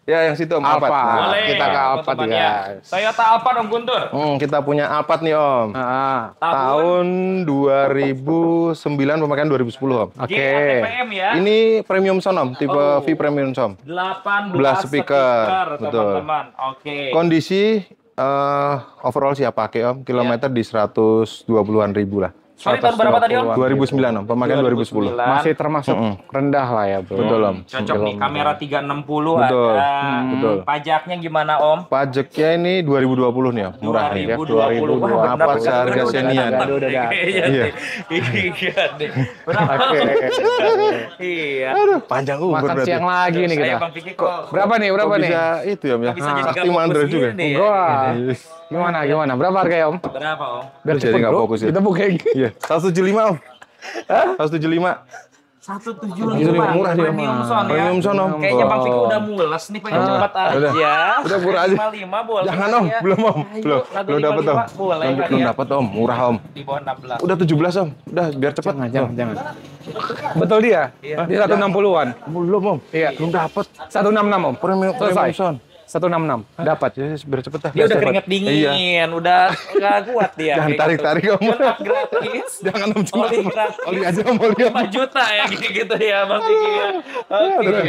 Ya, yang situ, Om. Alphard. Alphard. Nah, Boleh. kita ke Alphard, teman-teman, ya. guys. Toyota Alphard, Om Guntur. kita punya Alphard nih, Om. Ah, Tahun 2009 pemakaian 2010, Om. oke. GATPM ya. Ini premium sound, Om. Tipe Oh. V premium sound. 18 speaker. Betul. teman-teman. Oke. Kondisi overall siap pakai, Om. Kilometer di 120-an ribu lah. Sorry, tahun berapa tadi, Om? 2009, Om. Pemakaian 2010. Masih termasuk rendah lah ya bro. Betul, Om. Cocok nih, kamera 360 Betul, ada. betul. Pajaknya gimana, Om? Pajaknya ini 2020 nih, Om. Murah nih. 2020. Wah, benar, Apa benar, seharga benar, Xenia? benar, Udah, benar. Iya, Iya. Iya deh. Berapa? Oke. Iya. Panjang umur Makan berarti. siang lagi nih Ayo, kita. Bang Vicky kok. Berapa nih? Berapa Kok nih? bisa itu ya, Om ya? Bisa jadi Sakti nggak Mandra fokus juga. gini ya. Wah. Gimana? Berapa harganya om? Berapa, Om? Biar Jadi cepet nggak bro. fokus ya. Kita booking. Iya, 175, Om. 175. 175 murah dia. premium sound ya. Premium sound, Om. Kayaknya Bang Vicky udah mules nih, pengen cepat aja. Udah murah aja. 55 boleh. Jangan Om, belum Om. Belum dapat Om. Boleh Belum dapat Om, murah Om. di bawah 16. Udah 17 Om. Udah biar cepat. Jangan. Betul dia? Di 160-an. Belum Om. Iya. Belum dapat. 166 Om. Premium sound. 166. Dapat. Ya, biar cepet dah. Dia udah Cepet. keringet Iya. dingin, udah nggak kuat dia. Jangan kayak tarik-tarik gitu. Om. Tune-up gratis. Jangan Om, cuma Oli gratis. oli aja Om, oli. 5 juta ya gitu ya Bang Vicky ya. Oke.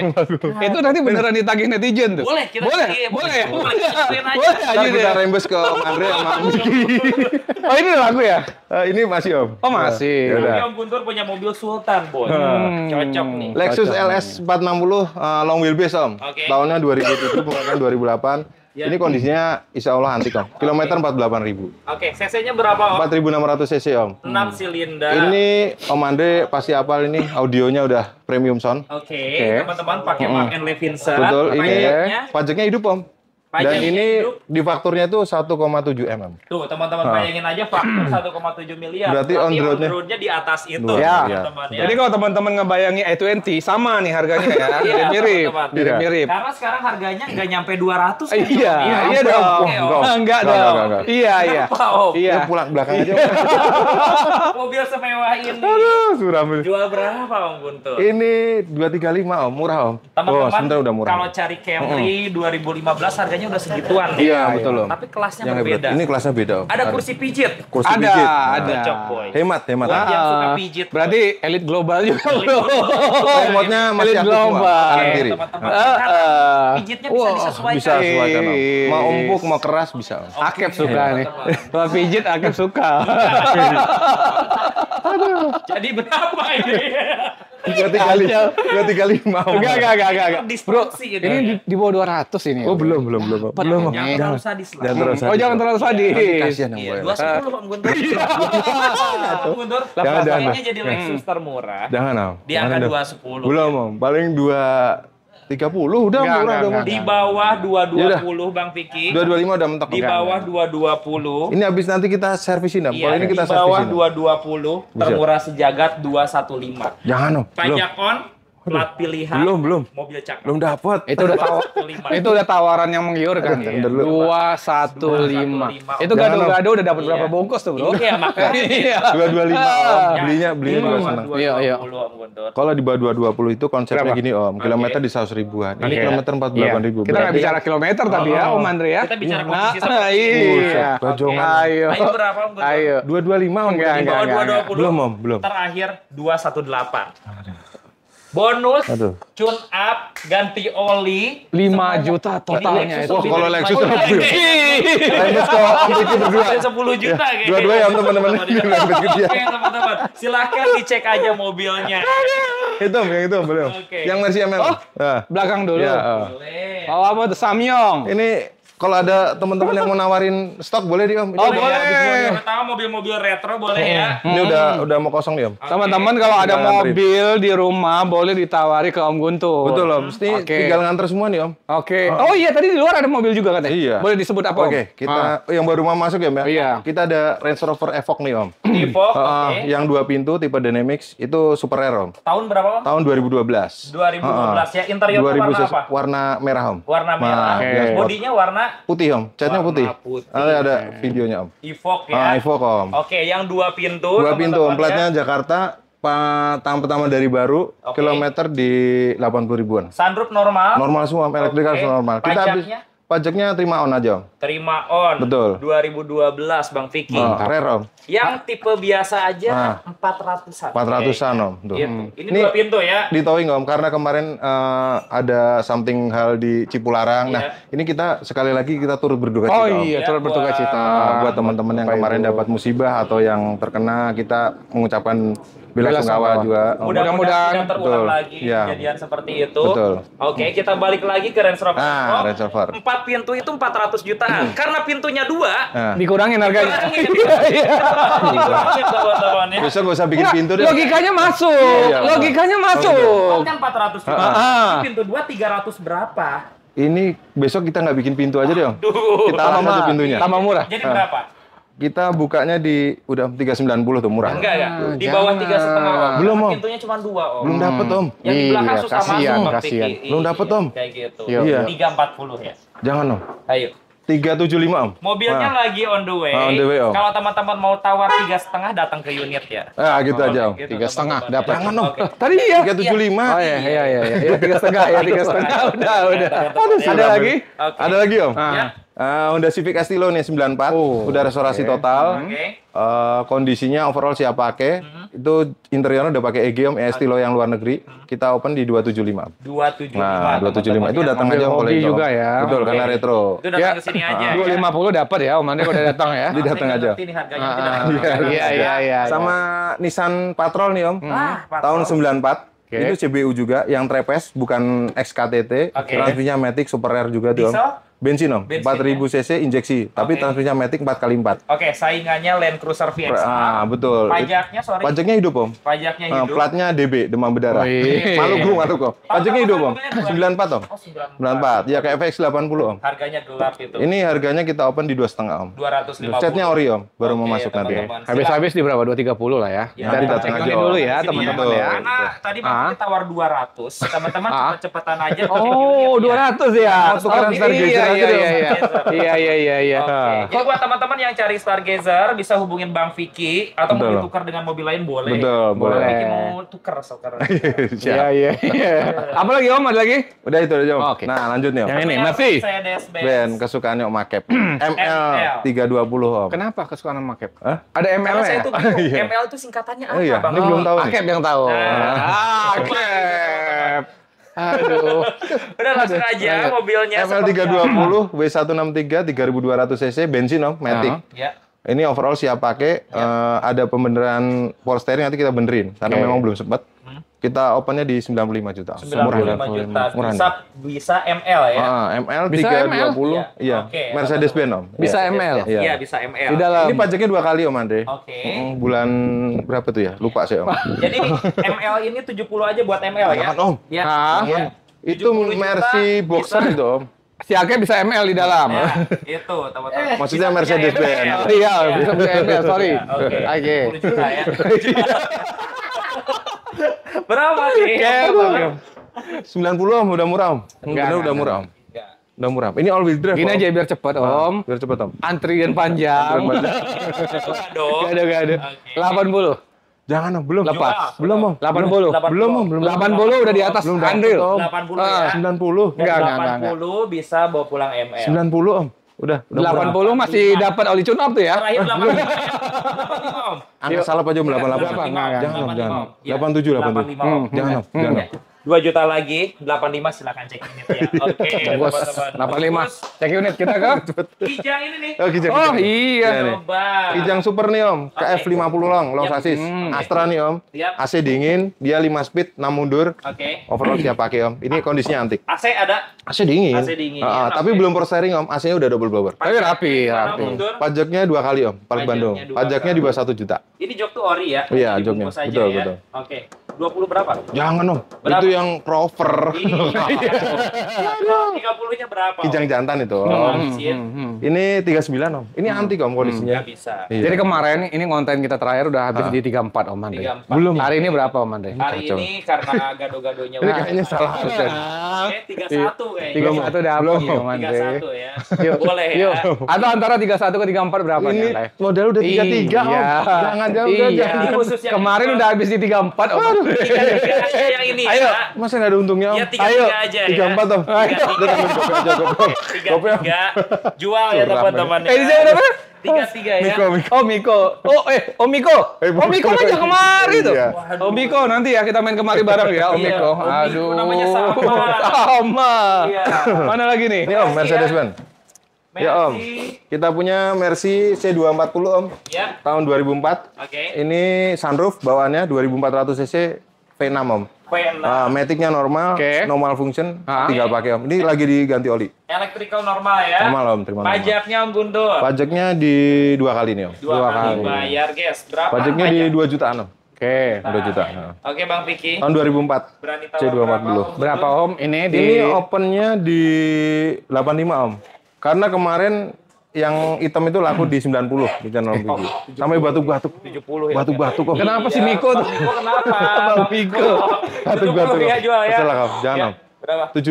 Itu nanti beneran ditagih netizen tuh. Boleh kita Boleh. iya, Boleh ya? Boleh, gituin aja. Boleh aja Ntar kita deh. rembes ke Om Andre sama Om Miki. Oh, ini lagu ya? Ini masih Om. Oh, masih. Ya udah. Om Guntur punya mobil Sultan, Boy. Cocok nih. Lexus LS 460 long wheelbase Om. Oke. Tahunnya 2007, pengeluaran 2008. Ya. Ini kondisinya insya Allah antik Om. Kilometer 48.000. Oke, cc-nya berapa, Om? 4.600 cc Om. 6 silinder. Ini Om Andre pasti hafal ini, audionya udah premium sound. Oke, teman-teman pakai Mark and Levinson. Betul, ini Pajaknya, pajaknya hidup Om. Dan pajaknya ini hidup. di fakturnya tuh 1,7 mm. Tuh, teman-teman bayangin aja faktur 1,7 miliar. Berarti on the road-nya? road-nya di atas itu, Ya. teman-teman ya. Jadi kalau teman-teman ngebayangi i20 sama nih harganya ya. Iya, Mirip-mirip. teman-teman. Mirip-mirip. Karena sekarang harganya nggak nyampe 200. Iya, iya Oke, dong. Om. Enggak Enggak, dong. enggak. Iya, iya. Kenapa, Om? Iya. Ya pulang belakang aja. Mobil semewah ini Aduh, suram. jual berapa, Om Guntur? Ini 235 Om, murah Om. Teman-teman, sebentar udah murah. kalau cari Camry 2015 harganya udah segituan. Iya, betul Om. Tapi kelasnya Yang berbeda. Ini kelasnya beda Om. Ada kursi pijit. kursi Ada, pijit. ada. Cocok, Boy. Hemat. Buat yang suka pijit. Berarti elit global juga. Remote-nya masih Elit aktif semua, global. kanan Oke, kiri. teman-teman. Karena pijitnya bisa disesuaikan. Bisa sesuaikan Om. Mau empuk, mau keras bisa Om. Akep suka nih. Kalau pijit Akep suka. Jadi berapa ini? 235 Om. Enggak. Bro, Distraksi gitu. ini di bawah 200 ini. Oh, belum. Belum Om. Jangan terlalu sadis lah. Jangan terus. Oh, jangan terlalu sadis. Kasihan Om. Iya, Boy. 210 Om Guntur. Om Guntur, Jangan. kayaknya jadi Lexus termurah. Jangan Om. Di angka Jangan, Om. 210. Belum Om. Paling 230 udah Enggak, murah enggak. udah. Di bawah 220 Bang Vicky. 225 udah mentok. Di Om. bawah 220. Ini habis nanti kita servisin Om. Kalau Iya, ini kita di bawah servisin. 220, termurah sejagat 215. Jangan Om. Belum. Pajak on, plat pilihan, Belum. mobil cakep. Belum dapat. Itu udah itu udah tawaran yang menggiurkan. Bentar dulu. 215. Itu Jangan, gado-gado udah dapat Iya. berapa bungkus tuh, Bro? Iya, makanya. Iya. 225 Om. Belinya Di juga bawah senang. 220, Iya. Om Guntur. Kalau di bawah 220 itu konsepnya Berapa? gini Om, kilometer di 100 ribuan. Ini Oke. kilometer 48.000. Kita nggak bicara kilometer tapi ya, Om Andre ya. Kita bicara kondisi seperti Nah, ini. iya. Bajongan. Ayo. Ayo berapa, Om Guntur? Ayo. 225 Om. Enggak, Di bawah enggak. 220. Belum Om, belum. Terakhir 218. Bonus, Aduh. tune up, ganti oli. 5 juta totalnya itu. Wah, kalau Lexus lebih dari lebih. 5 juta. Lexus kalau Om Vicky berdua. Ada 10 juta kayaknya. Dua-dua ya Om teman-teman. Lexus ke dia. Oke teman-teman, silahkan dicek aja mobilnya. Itu Om, yang itu Om, boleh Om. Oke. Yang Mercy ML. Oh. Nah, Belakang dulu. ya, Boleh. Oh, apa tuh Samyong? Ini kalau ada teman-teman yang mau nawarin stok boleh di Om. Ini Oh, udah boleh. habis semuanya. Pertama mobil-mobil retro boleh ya. Ini udah mau kosong nih Om. Teman-teman kalau ada Tinggal nganterin. mobil di rumah boleh ditawari ke Om Guntur. Betul Om. Mesti Oke. tinggal nganter semua nih Om. Oke. Oh iya tadi di luar ada mobil juga katanya. Iya. Boleh disebut apa Om? Oke, kita yang baru mau masuk ya Mbak. Iya. Kita ada Range Rover Evoque nih Om. Evoque, oke. Yang 2 pintu tipe Dynamics itu super rare Om. Tahun berapa, Om? Tahun 2012. 2012 ya. Interiornya warna apa? Warna merah Om. Warna merah. Nah, yang sport. Bodinya warna Putih Om. Catnya Warna putih. putih. Ada videonya Om. Evoque ya. Evoque Om. Oke, yang 2 pintu. 2 pintu Om. teman-teman Platnya ya. Jakarta. Tahun pertama dari baru. Oke. Kilometer di 80 ribuan. Sunroof normal. Normal semua Om. Elektrikal Oke. normal. Kita habis Pajaknya? pajaknya terima on aja Om. Terima on. Betul. 2012 Bang Vicky. Rare Om. Yang tipe biasa aja Nah. 400-an. 400-an Om. Tuh. Gitu. Ini Ini 2 pintu ya. di towing Om karena kemarin ada something hal di Cipularang. Iya. Nah, ini kita sekali lagi kita turut berduka Oh cita. Om. iya, turut Ya, berduka buat- cita. Buat teman-teman yang kemarin dapat musibah atau yang terkena, kita mengucapkan bela Bela sungkawa sungkawa. juga. Om. Mudah-mudahan. tidak terulang Betul. lagi Iya. kejadian seperti itu. Betul. Oke, kita balik lagi ke Range Rover. Ah, Range Rover. 4 pintu itu 400 jutaan. Karena pintunya 2, Nah, Dikurangin harganya. Kurangin. Iya. dikurangin teman-teman ya. besok gak usah bikin pintu deh. Logikanya masuk. Iya. Logikanya Oh, masuk. kan 400 juta. Ah. Ini pintu 2 300 berapa? Ini besok kita nggak bikin pintu aja deh Om. Duh. Kita atas aja pintunya. Tambah murah. Jadi berapa? Kita bukanya di udah 390 tuh murah. Enggak. Di bawah 3,5 Om. Belum, Om. Pintunya cuma 2 Om. Belum dapet Om. Yang di belakang susah kasihan, masuk Bang kasihan. Piki. Belum dapet, Om. Kayak gitu. Iya. 340 ya. Jangan Om. Ayo. 375 Om. Mobilnya lagi on the way. On the way, Om. Kalau teman-teman mau tawar 3,5 datang ke unit ya. Gitu aja Om. Gitu, 3,5 teman-teman. dapat. Jangan Om. Oke. Tadi iya. 375. Oh iya. 3,5 ya, 3,5 udah. Ada lagi? Oke. Ada lagi Om. Ya. Honda Civic Estilo nih 94, udah restorasi total. Oke. Kondisinya overall siap pakai. Itu interiornya udah pakai EG Om, Estilo yang luar negeri. Kita open di 275. 275. Nah, 275 itu datang aja Om. Hobi boleh, Om. juga ya. Betul, karena retro. Itu datang ke sini aja. 250 dapat ya, Om Andi kalau udah datang ya. Jadi datang aja. Ini harganya tidak. Iya. Sama Nissan Patrol nih Om. Tahun 94. Itu CBU juga, yang trapeze, bukan XKTT. Oke. Transmisinya Matic Super Rare juga tuh Om. Diesel? Bensin Om, Bensin, 4000 cc injeksi. Tapi transmisinya Matic 4x4. Oke, saingannya Land Cruiser VXA. Betul. Pajaknya, sorry. Pajaknya hidup Om. Pajaknya hidup. Platnya DB, demam berdarah. Wih. Maluku Om. Pajaknya hidup Om. 94 Om. Oh, 94. Ya kayak FX 80 Om. Harganya gelap itu. Ini harganya kita open di 2,5 Om. 250. Setnya ori Om, baru mau Oke, masuk nanti. teman-teman. Habis-habis di berapa? 230 lah ya. Ya, Nanti Dan datang cek aja, dulu Om. ya, Sini teman-teman Betul. ya. Karena tadi Bang tawar 200, teman-teman cepet-cepetan aja. Oh, 200 ya. tukeran Stargazer iya, aja dong. Iya. Oke. Jadi buat teman-teman yang cari Stargazer bisa hubungin Bang Vicky atau mau Betul. ditukar dengan mobil lain boleh. Betul, boleh. Bang Vicky mau tuker soker. Iya. Apa lagi Om? Ada lagi? Udah itu aja Om. Oke. Nah, lanjut nih Om. Yang ini masih. Mercedes-Benz. Band kesukaannya Om Makep. ML 320 Om. Kenapa kesukaan sama Cap? Hah? Ada ML Karena saya ya? tuh bingung, ML itu singkatannya apa, Oh iya, Bang? ini belum tahu nih. Cap yang tahu. Nah. Cap. Aduh. Udah langsung aja mobilnya. ML 320 W163 3200 cc bensin Om, Matic. Ya. Ini overall siap pakai. Ada pembeneran power steering nanti kita benerin karena memang belum sempat. Kita opennya di 95 juta. 95 juta. Bisa ML ya. ML Bisa 320. ML? Iya. Oke. Mercedes-Benz Om. Bisa ML. Iya, bisa ML. Di dalam. Ini pajaknya 2 kali Om Andre. Oke. Bulan berapa tuh ya? Lupa saya Om. Jadi ML ini 70 aja buat ML ya. Jangan Om. Ya. Ah. Ya. Itu 70 juta Mercy Boxer bisa. itu Om. Si Ake bisa ML di dalam. Ya, itu teman-teman. Maksudnya Bisa Mercedes-Benz. punya ML. Iya, bisa punya ML. Sorry. Oke. Oke. 10 juta ya. Berapa nih? 90 Om, udah murah Om. Enggak, Udah murah Om. Enggak. Udah murah. Ini all wheel drive. Gini Om. aja biar cepet Om. Biar cepet Om. Antrian panjang. Dong. Gak ada. Oke. 80. Jangan Om, belum. Lepas. Belum Om. 80. Belum Om, belum. 80 udah di atas Belum dapet, Andril. Om. 80 ya. 90. Enggak. 80 bisa bawa pulang ML. 90 Om. Udah 80 masih dapat oli tune up tuh ya. Terakhir 85 Om. Angka salah Pak Jom 88. Berapa? Enggak. Jangan Om, jangan. 85. 87, 87. 85 Om. Jangan Om, jangan Om. 2 juta lagi, 85 silakan cek unit ya. Oke, Bos, teman-teman. 85. Cek unit kita ke. Kijang ini nih. Oh, Kijang. Oh iya. nih. Coba. Kijang super nih Om, KF 50 long sasis. Astra nih Om. Siap. AC dingin, dia 5 speed, 6 mundur. Oke. Overall siap pakai Om. Ini kondisinya antik. AC ada. AC dingin. AC dingin. Tapi Oke. belum power steering Om. AC-nya udah double blower. Tapi rapi. Mana mundur? Pajaknya 2 kali Om, Park Bandung. Pajaknya 2 Pajaknya di bawah 1 juta. Ini jok tuh ori ya? Iya, Dibungkus joknya. aja Betul, ya. betul. Oke. 20 berapa? Jangan Om. Berapa? Itu yang Rover. Iya. 30-nya berapa? Om? Kijang jantan itu. Habisin. Ini 39 Om. Ini antik Om kondisinya. Nggak bisa. Iya. Jadi kemarin ini konten kita terakhir udah habis di 34 Om Andre. 34. Belum. Hari ini berapa Om Andre? Hari Kacau. ini karena gado-gadonya Ini kayaknya salah harusnya. 31 kayaknya. 31 dapat Belum. Om Andre. 31 ya. Boleh ya. Yuk. Atau antara 31 ke 34 berapa nih Ini Andre? modal udah 33 Om. Iya. Jangan jauh Iya. jangan. Ini khusus yang Kemarin ini, udah habis di 34 Om. Tiga aja yang ini Ayo. ya. Masa nggak ada untungnya Om? Ya 33 aja ya. 34 Om. Ayo. Udah temen kopi aja kopi. Kopi Om. 33 jual ya teman-teman. Ini saya berapa? 33 ya. Miko, Miko. Oh Miko. Om Miko. Om Miko bukan. aja kemari tuh. Iya. Om Miko nanti ya kita main kemari bareng ya Om Iya, Miko. Om Miko Aduh. namanya sama. Sama. Iya. Mana lagi nih? Ini Om Mercedes-Benz. Ya Om. Mercy. Kita punya Mercy C240 Om. Ya. Tahun 2004. Oke. Ini sunroof bawaannya 2400 cc V6 Om. V6. Matic-nya normal, Oke. normal function, Ah. tinggal pakai Om. Ini lagi diganti oli. Electrical normal ya. Normal Om, terima kasih. Pajaknya Om Gundur. Pajaknya di 2 kali nih Om. 2 kali bayar, guys. Berapa? Pajaknya di pajak? 2 jutaan Om. Oke. 2 juta. Nah. Oke, Bang Vicky. Tahun 2004. Berani tawar C240. Berapa Om? Ini di Ini opennya di 85 Om. Karena kemarin yang hitam itu laku di 90 di channel Om Vicky. Sampai batuk-batuk. 70 ya. Batuk-batuk Om. Kenapa si Miko tuh? Miko kenapa? Bang Miko. Batuk-batuk. Ya jual ya. Salah Om, jangan Om. Berapa? 7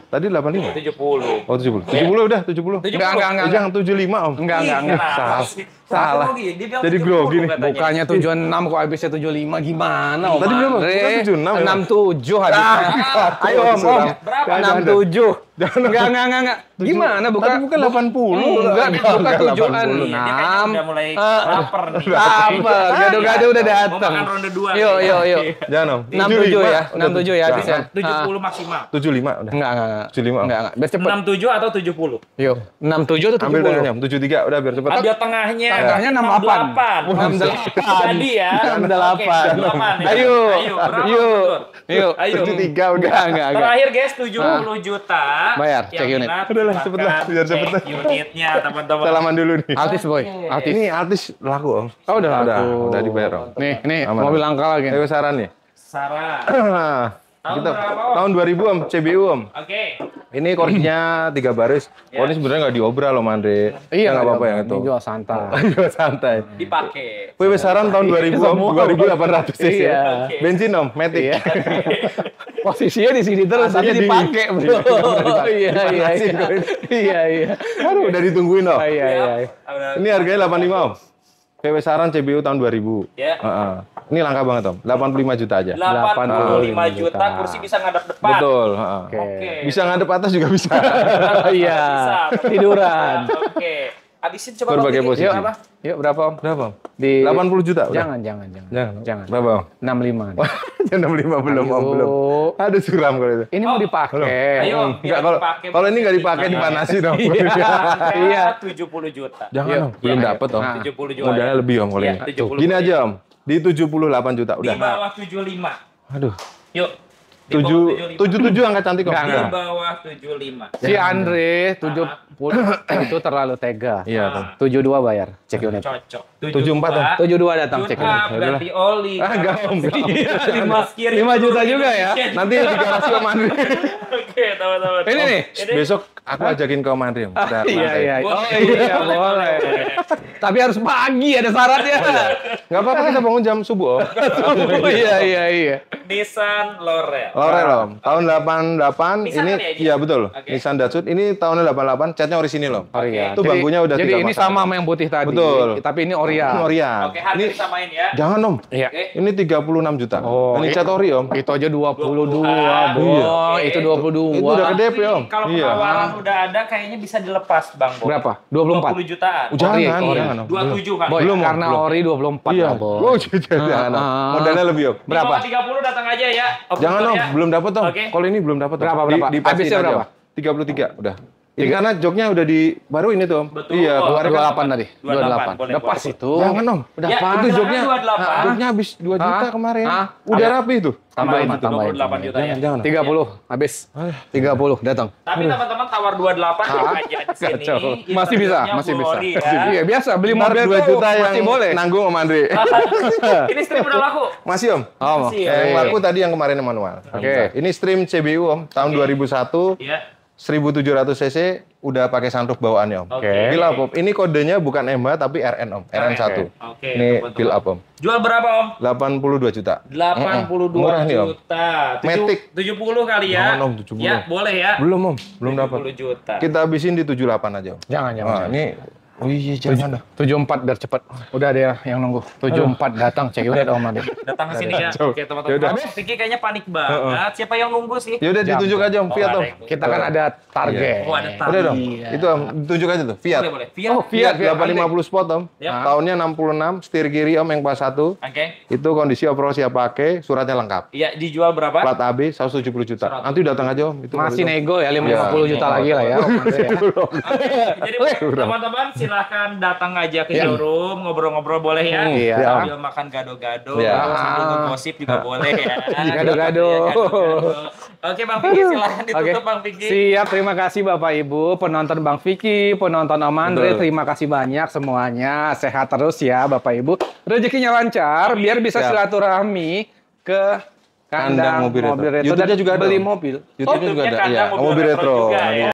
tadi 85. 70. Oh 70. 70 udah 70. Enggak. Jangan 75 Om. Enggak. Salah. Jadi grogi nih. Bukannya 76 kok habisnya 75 gimana Om? Tadi berapa? Andre? Bukan 76 ya? 67 habisnya. Ayo Om. Berapa? 67. Enggak. Gimana bukan? Tadi bukan 80. Enggak, bukan 76. Dia kayaknya udah mulai lapar nih. Lapar. Gado-gado udah Mau datang. makan ronde 2. Yuk. Jangan Om. 67 ya. 67 ya habisnya. 70 maksimal. 75 udah. Enggak. 75 Om. Enggak. Biar cepet. 67 atau 70? Yuk. 67 atau 70? Ambil tengahnya Om. 73 udah biar cepet. Ambil tengahnya. Tengahnya 68. 68. Jadi ya. 68. Oke, aman ya. Ayo. Berapa? Yuk. Ayo. 73 udah. Enggak. Terakhir guys 70 juta. Bayar, Yang cek unit. minat, Udahlah, cepet lah, silakan biar cepet cek lah. unitnya teman-teman. Salaman dulu nih. Artis boy. Artis. Ini artis laku Om. Oh udah laku. Udah dibayar Om. Nih Aman. mobil langka lagi. Ayo saran nih. Sarah. Tahun Kita berapa, Om? tahun 2000 Om, CBU Om. Oke. Ini korsinya 3 baris. Oh ini sebenarnya nggak diobral Om Andre. Iya nggak apa-apa yang itu. Ini jual santai. Ayo santai. Dipakai. WW Saran tahun 2000 Om, 2800 cc. Iya. Bensin Om, Matic. Iya. Posisinya di sini terus Aslinya tapi dipakai, Bro. Iya. Aduh, udah ditungguin Om. Iya. Ini harganya 85 Om. WW Saran CBU tahun 2000. Ya. Heeh. Ini langka banget Om, 85 juta aja. 85 juta, kursi bisa ngadep depan. Betul, heeh. Oke. Bisa ngadep atas juga bisa. Iya. Bisa. Tiduran. Oke. Habisin coba Berbagai Bang Vicky. posisi. Apa? Yuk berapa Om? Berapa Om? Di 80 juta udah. Jangan. Berapa Om? 65. Jam 65 belum Om, Ayo. belum. Aduh suram kalau itu. Ini mau dipakai. Ayo, Enggak, biar kalau dipakai. kalau ini nggak dipakai dipanasin dong. Iya. 70 juta. Jangan Om, belum dapat Om. Nah, 70 juta. Modalnya lebih Om kalau Iya, ini. 70 Gini aja Om, di 78 juta Di udah. bawah 75. Aduh. Yuk. Di bawah 77 angka cantik Om. Enggak. Di bawah 75. Si Andre 70 itu terlalu tega. Iya Om. 72 bayar, cek unit. Cocok. 74 Om. 72 datang cek unit. Berarti oli. Enggak Om. 5 juta juga ya. Nanti di garasi Om Andri. Oke, teman-teman. Ini nih. Besok aku ajakin ke Om Andri Om. Kita santai. Iya. Boleh. Oh iya, boleh. Tapi harus pagi ada syaratnya. Nggak apa-apa kita bangun jam subuh Om. Iya. Nissan Laurel. Laurel Om, tahun 88 Nissan ini kan ya, ini? iya betul. Oke. Nissan Datsun ini tahunnya 88, catnya orisinil Om. Oria. Itu bangkunya udah Jadi tidak ini masalah. sama sama yang putih tadi. Betul. Tapi ini Oria. Ini Oria. Oke, harga Ini disamain ya. jangan Om. Iya. Oke. Ini 36 juta. Oh, ini cat ori Om. Itu aja 22, Iya. Boy. Itu 22. Itu udah gede ya Om. Kalau Iya. penawaran udah ada kayaknya bisa dilepas Bang Bo. Berapa? 24. 20 jutaan. Jangan, Ori. jangan Om. 27 kan. Boy, Belum, Om, karena belum. Ori 24 Iya. lah, Boy. Oh, jangan Om. Modalnya lebih Om. Berapa? 30 datang aja ya. Jangan Om, ya. belum dapat Om. Oke. Kalau ini belum dapat Om. Berapa? Dipastiin Habisnya aja, berapa? Om. 33 udah. Ini karena joknya udah di baru ini tuh Om. Betul. Iya, kemarin kan 28 tadi. 28. 28. Boleh, Udah pas boleh. itu. jangan Om. Udah Ya, pas. Itu joknya. 28. Joknya habis 2 juta kemarin. Ada. Udah rapi itu. Tambahin, Itu 28 juta ya. Jangan. 30 habis. 30 datang. Tapi teman-teman tawar 28 aja di sini. Kacau. Masih bisa, Interiornya masih bisa. Glory ya. Iya, biasa beli Ntar mobil 2 tuh juta yang masih boleh. nanggung Om Andre. Ini stream udah laku. Masih Om. Oh, Masih oke. ya. Yang laku tadi yang kemarin yang manual. Oke. Ini stream CBU Om, tahun 2001, Iya. 1700 cc, udah pakai sunroof bawaannya Om. Oke. Bill up Om. Ini kodenya bukan MH tapi RN Om, RN1. Oke, Ini teman-teman. bill up Om. Jual berapa Om? 82 juta. 82 Murah nih, Om. juta. Matic. 70 kali ya. Jangan, Om, 70. Ya, boleh ya. Belum Om, belum 70 dapat. juta. Kita habisin di 78 aja Om. Jangan. Nah, ini oh iya jangan dah. 74 biar cepet. Udah ada yang nunggu. 74 datang cek unit Om Ade. Datang ke sini ya. Kacau. Oke, teman-teman. Yaudah. Bang Vicky kayaknya panik banget. Siapa yang nunggu sih? Ya udah ditunjuk aja Om, Fiat Om. Kita kan ada target. Oh, ada Udah dong. Iya. Itu Om, ditunjuk aja tuh, Fiat. Boleh, boleh. Fiat. Oh, Fiat Fiat 850 sport Om. Yap. Tahunnya 66, setir kiri Om yang pas 1. Oke. Itu kondisi overall siap pakai, suratnya lengkap. Iya, dijual berapa? Plat AB 170 juta. Nanti datang aja Om. Itu Masih nego. nego ya 50 juta lagi lah ya. Om Ade ya. Oke, jadi teman-teman silahkan datang aja ke showroom, ngobrol-ngobrol boleh ya. Iya. Sambil makan gado-gado, Iya. sambil ngegosip juga boleh ya. Gado-gado. Oke Bang Vicky, silahkan Oke. ditutup Bang Vicky. Siap, terima kasih Bapak Ibu, penonton Bang Vicky, penonton Om Andre, Betul. terima kasih banyak semuanya. Sehat terus ya Bapak Ibu. Rezekinya lancar, biar bisa Siap. silaturahmi ke kandang Kandang mobil retro. retro YouTube-nya dan juga ada, beli Om. mobil. YouTube-nya juga ada. kandang Iya, mobil retro. juga ya.